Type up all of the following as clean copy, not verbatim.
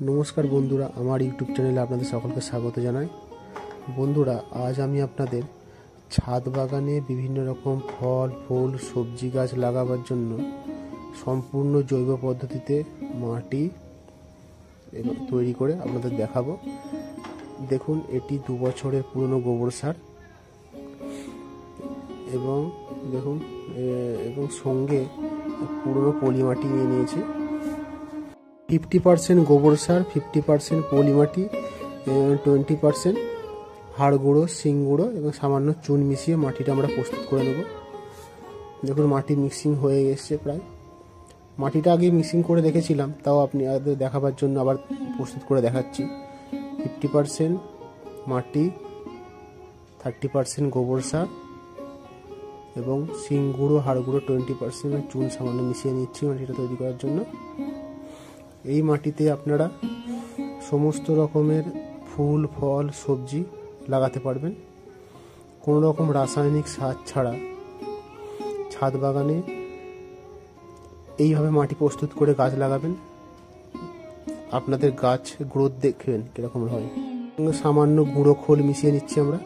নমস্কার বন্ধুরা, আমার ইউটিউব চ্যানেলে আপনাদের সকলকে স্বাগত জানাই। বন্ধুরা, আজ আমি আপনাদের ছাদ বাগানে বিভিন্ন রকম ফল ফুল সবজি গাছ লাগাবার জন্য সম্পূর্ণ জৈব পদ্ধতিতে মাটি তৈরি করে আপনাদের দেখাবো। দেখুন, এটি 2 বছরের পুরনো গোবর সার এবং দেখুন এবং সঙ্গে পুরনো পলি মাটি নিয়ে নিয়েছি। 50% গোবর সার, 50% পলি মাটি, 20% হাড় গুঁড়ো, শিং গুঁড়ো এবং সামান্য চুন মিশিয়ে মাটিটা আমরা প্রস্তুত করে নেব। দেখুন, মাটি মিক্সিং হয়ে এসছে প্রায়। মাটিটা আগে মিক্সিং করে রেখেছিলাম, তাও আপনি দেখাবার জন্য আবার প্রস্তুত করে দেখাচ্ছি। 50% মাটি, 30% গোবর সার এবং শিং গুঁড়ো, হাড় গুঁড়ো 20%, চুন সামান্য মিশিয়ে নিচ্ছি মাটিটা তৈরি করার জন্য। এই মাটিতে আপনারা সমস্ত রকমের ফুল ফল সবজি লাগাতে পারবেন। কোনো রকম রাসায়নিক সার ছাড়া ছাদ বাগানে এইভাবে মাটি প্রস্তুত করে গাছ লাগাবেন। আপনাদের গাছ গ্রোথ দেখবেন কীরকম হয়। সামান্য গুঁড়ো খোল মিশিয়ে নিচ্ছি আমরা।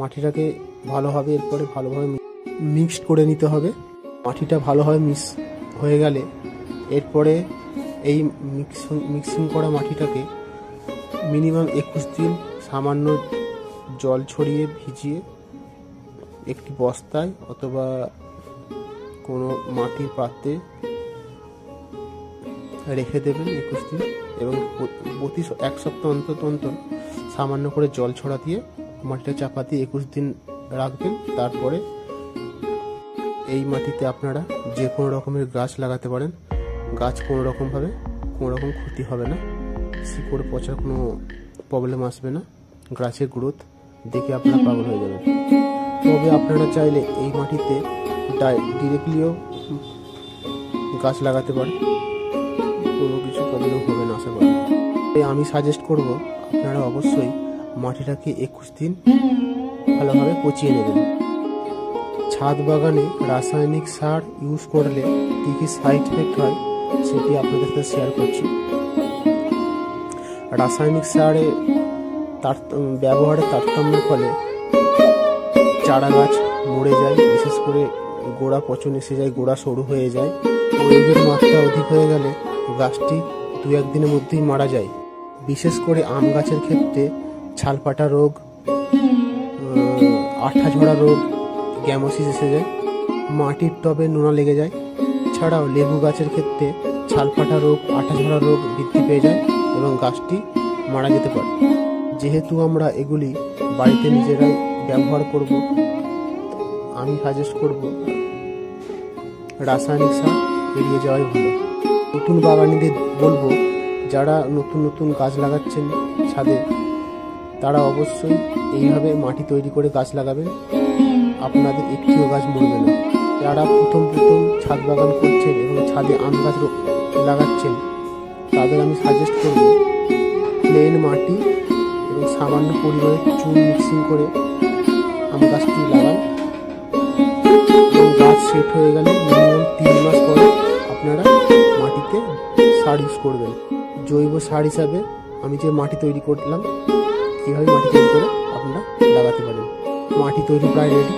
মাটিটাকে ভালোভাবে এরপরে ভালোভাবে মিক্সড করে নিতে হবে। মাটিটা ভালোভাবে মিক্স হয়ে গেলে এরপরে এই মিক্সিং করা মাটিটাকে মিনিমাম 21 দিন সামান্য জল ছড়িয়ে ভিজিয়ে একটি বস্তায় অথবা কোনো মাটির পাত্রে রেখে দেবেন 21 দিন এবং প্রতি 1 সপ্তাহ অন্তর অন্তর সামান্য করে জল ছড়া দিয়ে মাটিটা চাপা দিয়ে 21 দিন রাখবেন। তারপরে এই মাটিতে আপনারা যে কোনো রকমের গাছ লাগাতে পারেন। গাছ কোনো রকম ক্ষতি হবে না, শিকড় পচার কোনো প্রবলেম আসবে না, গাছের গ্রোথ দেখে আপনারা পাগল হয়ে যাবেন। তবে আপনারা চাইলে এই মাটিতে ডিরেক্টলিও গাছ লাগাতে পারেন, কোনো কিছু প্রবলেম হবে না আশা করি। আমি সাজেস্ট করব আপনারা অবশ্যই মাটিটাকে 21 দিন ভালোভাবে পচিয়ে নেবেন। ছাদ বাগানে রাসায়নিক সার ইউজ করলে কী কী সাইড এফেক্ট হয় সেটি আপনাদের সাথে শেয়ার করছি। রাসায়নিক সারে ব্যবহারের তারতম্যের ফলে চারা গাছ মরে যায়, বিশেষ করে গোড়া পচন এসে যায়, গোড়া সরু হয়ে যায়। ওয়েভের মাত্রা অধিক হয়ে গেলে গাছটি 2-1 দিনের মধ্যেই মারা যায়। বিশেষ করে আম গাছের ক্ষেত্রে ছালপাটা রোগ, আঠা ঝরা রোগ, গ্যামোসিস এসে যায়, মাটির টবে নোনা লেগে যায়। ছাড়াও লেবু গাছের ক্ষেত্রে ছালফাটা রোগ, আঠা ঝরা রোগ বৃদ্ধি পেয়ে যায় এবং গাছটি মারা যেতে পারে। যেহেতু আমরা এগুলি বাড়িতে নিজেরাই ব্যবহার করব, আমি সাজেস্ট করব রাসায়নিক সার এড়িয়ে যাওয়াই ভালো। নতুন বাগানীদের বলবো, যারা নতুন নতুন গাছ লাগাচ্ছেন ছাদে, তারা অবশ্যই এইভাবে মাটি তৈরি করে গাছ লাগাবেন। আপনাদের একটিও গাছ মরবে না। যারা প্রথম ছাদ বাগান করছেন এবং ছাদে আম গাছ লাগাচ্ছেন, তাদের আমি সাজেস্ট করব প্লেন মাটি এবং সামান্য পরিমাণে চুন মিক্সিং করে আম গাছটি লাগান এবং গাছ সেট হয়ে গেলে মিনিমাম 3 মাস পরে আপনারা মাটিতে সার ইউজ করবেন। জৈব সার হিসাবে আমি যে মাটি তৈরি করলাম, এইভাবে মাটি তৈরি করে আপনারা লাগাতে পারেন। মাটি তৈরি প্রায় রেডি।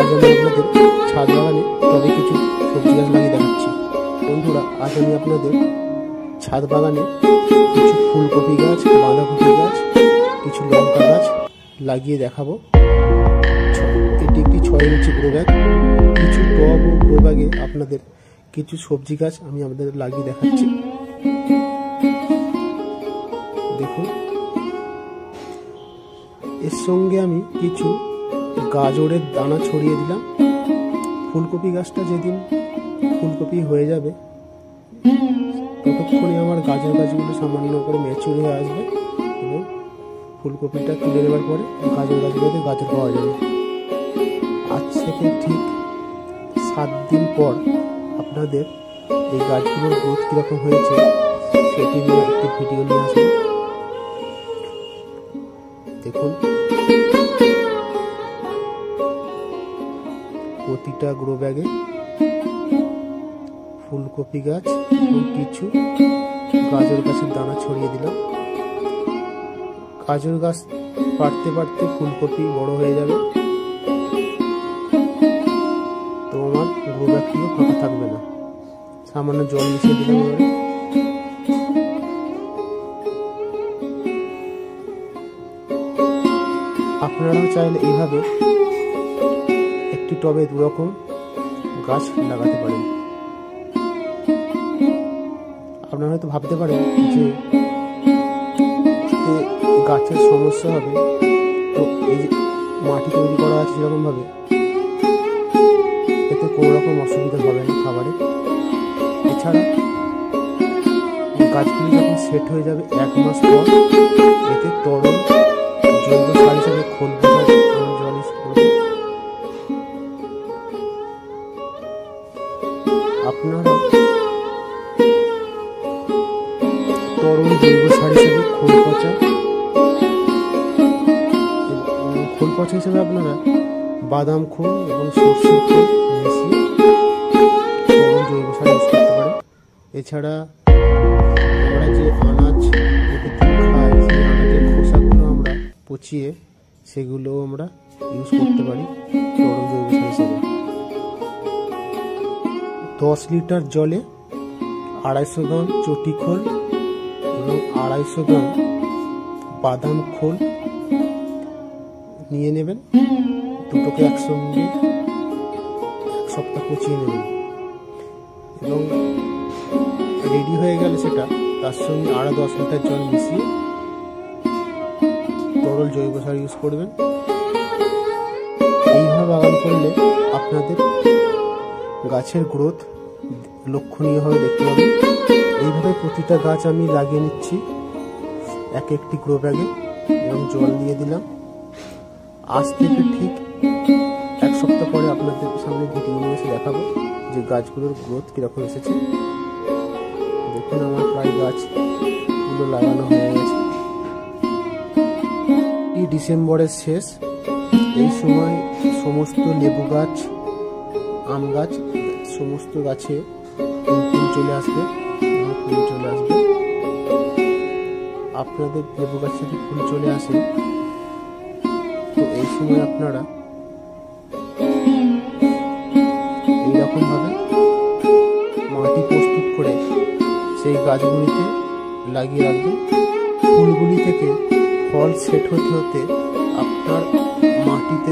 আজ আমি আপনাদের ছাদ বাগানে তবে কিছু সবজি গাছ লাগিয়ে দেখাচ্ছি। বন্ধুরা, আজ আমি আপনাদের ছাদ বাগানে কিছু ফুলকপি গাছ, বাঁধাকপি গাছ, কিছু লঙ্কা গাছ লাগিয়ে দেখাবো। এটি একটি 6 ইঞ্চি গ্রো ব্যাগ। কিছু টব ও গ্রো ব্যাগে আপনাদের কিছু সবজি গাছ আমি আপনাদের লাগিয়ে দেখাচ্ছি। দেখুন, এর সঙ্গে আমি কিছু গাজরের দানা ছড়িয়ে দিলাম। ফুলকপি গাছটা যেদিন ফুলকপি হয়ে যাবে, ততক্ষণে আমার গাজর গাছগুলো সামান্য করে ম্যাচিউর হয়ে আসবে এবং ফুলকপিটা তুলে নেবার পরে গাজর গাছগুলোতে গাজর পাওয়া যাবে। আজ থেকে ঠিক 7 দিন পর আপনাদের এই গাছগুলোর গ্রোথ কীরকম হয়েছে সেটি নিয়ে একটি ভিডিও নিয়ে আসবো। দেখুন, প্রতিটা গ্রো ব্যাগে ফুলকপি গাছ এবং কিছু গাজর গাছের দানা ছড়িয়ে দিলাম। গাজর গাছ বাড়তে বাড়তে ফুলকপি বড় হয়ে যাবে, তো আমার গ্রো ব্যাগটিও ফাঁকা থাকবে না। সামান্য জল মিশিয়ে দিলাম। এবারে আপনারাও চাইলে এইভাবে একটি টবে দুরকম গাছ লাগাতে পারেন। আপনারা হয়তো ভাবতে পারেন যে গাছের সমস্যা হবে, তো এই যে মাটি তৈরি করা আছে যেরকম ভাবে, এতে কোনো রকম অসুবিধা হবে না খাবারে। এছাড়া গাছগুলি যখন সেট হয়ে যাবে 1 মাস পর, এতে তরল জৈব সার হিসাবে খোল পচা জল ইউজ করবে। আপনারা তরল জৈব সার হিসেবে খোল পচা হিসেবে আপনারা বাদাম খোল এবং সরষের খোল মিশিয়ে তরল জৈব সার ইউজ করতে পারেন। এছাড়া আমরা যে আনাজ খাই, সেই আনাজের খোসাগুলো আমরা পচিয়ে সেগুলো আমরা ইউজ করতে পারি তরল জৈব সার হিসেবে। 10 লিটার জলে 250 গ্রাম চটি খোল এবং 250 গ্রাম বাদাম খোল নিয়ে নেবেন। দুটোকে একসঙ্গে 1 সপ্তাহ পচিয়ে নেবেন এবং রেডি হয়ে গেলে সেটা তার সঙ্গে আরো 10 লিটার জল মিশিয়ে তরল জৈব সার ইউজ করবেন। এইভাবে বাগান করলে আপনাদের গাছের গ্রোথ লক্ষণীয়ভাবে দেখতে পাবেন। এইভাবে প্রতিটা গাছ আমি লাগিয়ে নিচ্ছি একটি গ্রো ব্যাগে এবং জল দিয়ে দিলাম। আজ থেকে ঠিক 1 সপ্তাহ পরে আপনাদের সামনে ভিডিও নিয়ে এসে দেখাবো যে গাছগুলোর গ্রোথ কিরকম এসেছে। দেখুন আমার প্রায় গাছগুলো লাগানো হয়ে গেছে। ডিসেম্বরের শেষ, এই সময় সমস্ত লেবু গাছ, আম গাছ, সমস্ত গাছে ফুল চলে আসবে। আপনাদের লেবু গাছে যদি ফুল চলে আসে, তো এই সময় আপনারা এইরকম ভাবে মাটি প্রস্তুত করে সেই গাছগুলিতে লাগিয়ে রাখবেন। ফুলগুলি থেকে ফল সেট হতে হতে আপনার মাটিতে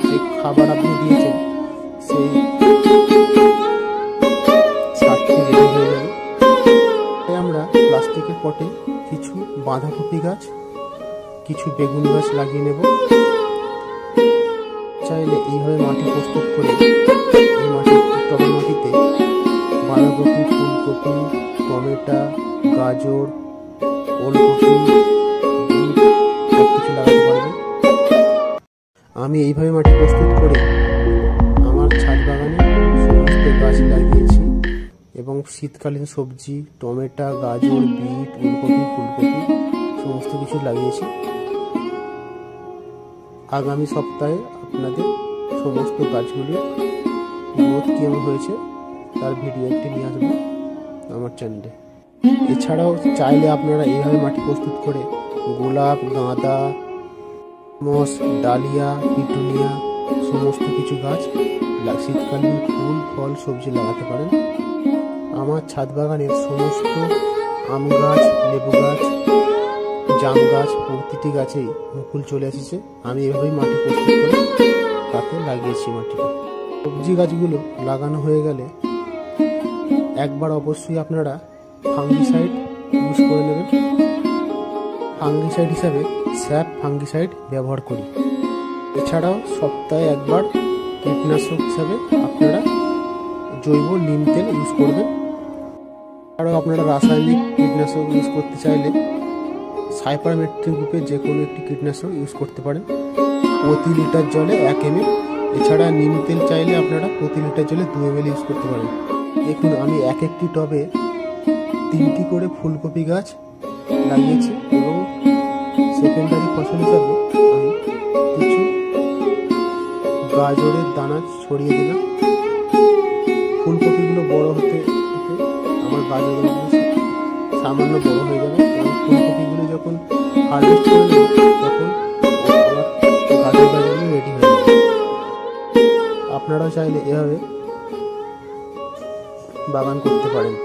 যে খাবার আপনি দিয়েছেন সেই সারটি রেডি হয়ে যাবে। তাই আমরা প্লাস্টিকের পটে কিছু বাঁধাকপি গাছ, কিছু বেগুন গাছ লাগিয়ে নেব। চাইলে এইভাবে মাটি প্রস্তুত করে এই টবের মাটিতে বাঁধাকপি, ফুলকপি, টমেটো, গাজর, ওলকপি সব কিছু লাগাতে পারবেন। আমি এইভাবে মাটি প্রস্তুত করে আমার ছাদ বাগানে সমস্ত গাছ লাগিয়েছি এবং শীতকালীন সবজি টমেটো, গাজর, বিট, ওলকপি, ফুলকপি সমস্ত কিছু লাগিয়েছি। আগামী সপ্তাহে আপনাদের সমস্ত গাছগুলির গ্রোথ কেমন হয়েছে তার ভিডিও একটি নিয়ে আসবো আমার চ্যানেলে। এছাড়াও চাইলে আপনারা এইভাবে মাটি প্রস্তুত করে গোলাপ, গাঁদা, মস, ডালিয়া, পিটুনিয়া সমস্ত কিছু গাছ শীতকালীন ফুল, ফল, সবজি লাগাতে পারেন। আমার ছাদ বাগানের সমস্ত আম গাছ, লেবু গাছ, জাম গাছ প্রতিটি গাছেই মুকুল চলে এসেছে। আমি এভাবেই মাটি প্রস্তুত করে তাতে লাগিয়েছি মাটিটা। সবজি গাছগুলো লাগানো হয়ে গেলে একবার অবশ্যই আপনারা ফাঙ্গিসাইড ইউজ করে নেবেন। ফাঙ্গিসাইড হিসাবে স্যাপ ফাঙ্গিসাইড ব্যবহার করি। এছাড়াও সপ্তাহে একবার কীটনাশক হিসাবে আপনারা জৈব নিম তেল ইউজ করবেন। এছাড়াও আপনারা রাসায়নিক কীটনাশক ইউজ করতে চাইলে সাইপারমেথ্রিন গ্রুপের যে কোনো একটি কীটনাশক ইউজ করতে পারেন প্রতি লিটার জলে 1 ml। এছাড়া নিম তেল চাইলে আপনারা প্রতি লিটার জলে 2 ml ইউজ করতে পারেন। দেখুন আমি একটি টবে 3টি করে ফুলকপি গাছ লাগিয়েছি এবং সেকেন্ডারি ফসল হিসাবে আমি কিছু গাজরের দানা ছড়িয়ে দিলাম। ফুলকপিগুলো বড় হতে আমার গাজরগুলো সামান্য বড় হয়ে যাবে এবং ফুলকপিগুলো যখন হারভেস্ট করে নেব তখন আমার গাজরগুলো রেডি হয়ে যাবে। আপনারাও চাইলে এভাবে বাগান করতে পারেন।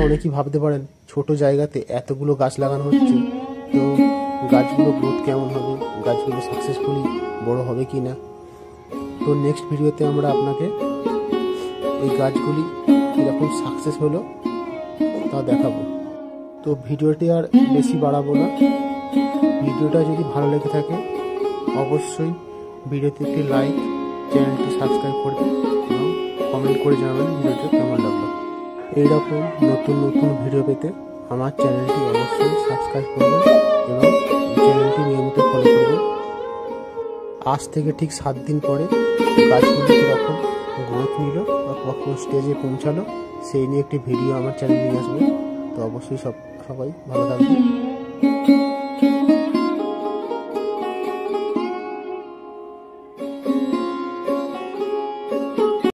অনেকেই ভাবতে পারেন ছোট জায়গাতে এতগুলো গাছ লাগানো হচ্ছে, তো গাছগুলো গ্রোথ কেমন হবে, গাছগুলো সাকসেসফুলি বড় হবে কি না। তো নেক্সট ভিডিওতে আমরা আপনাকে এই গাছগুলি কীরকম সাকসেস হলো তা দেখাবো। তো ভিডিওটি আর বেশি বাড়াবো না। ভিডিওটা যদি ভালো লেগে থাকে অবশ্যই ভিডিওতে একটি লাইক, চ্যানেলটি সাবস্ক্রাইব করবেন এবং কমেন্ট করে জানাবেন ভিডিওটি কেমন লাগলো। এইরকম নতুন নতুন ভিডিও পেতে আমার চ্যানেলটি অবশ্যই সাবস্ক্রাইব করবেন এবং চ্যানেলটি নিয়মিত ফলো করবেন। আজ থেকে ঠিক 7 দিন পরে গাছগুলি কীরকম গ্রোথ নিল বা কখন স্টেজে পৌঁছালো সেই নিয়ে একটি ভিডিও আমার চ্যানেলে নিয়ে আসবো। তো অবশ্যই সবাই ভালো থাকবেন।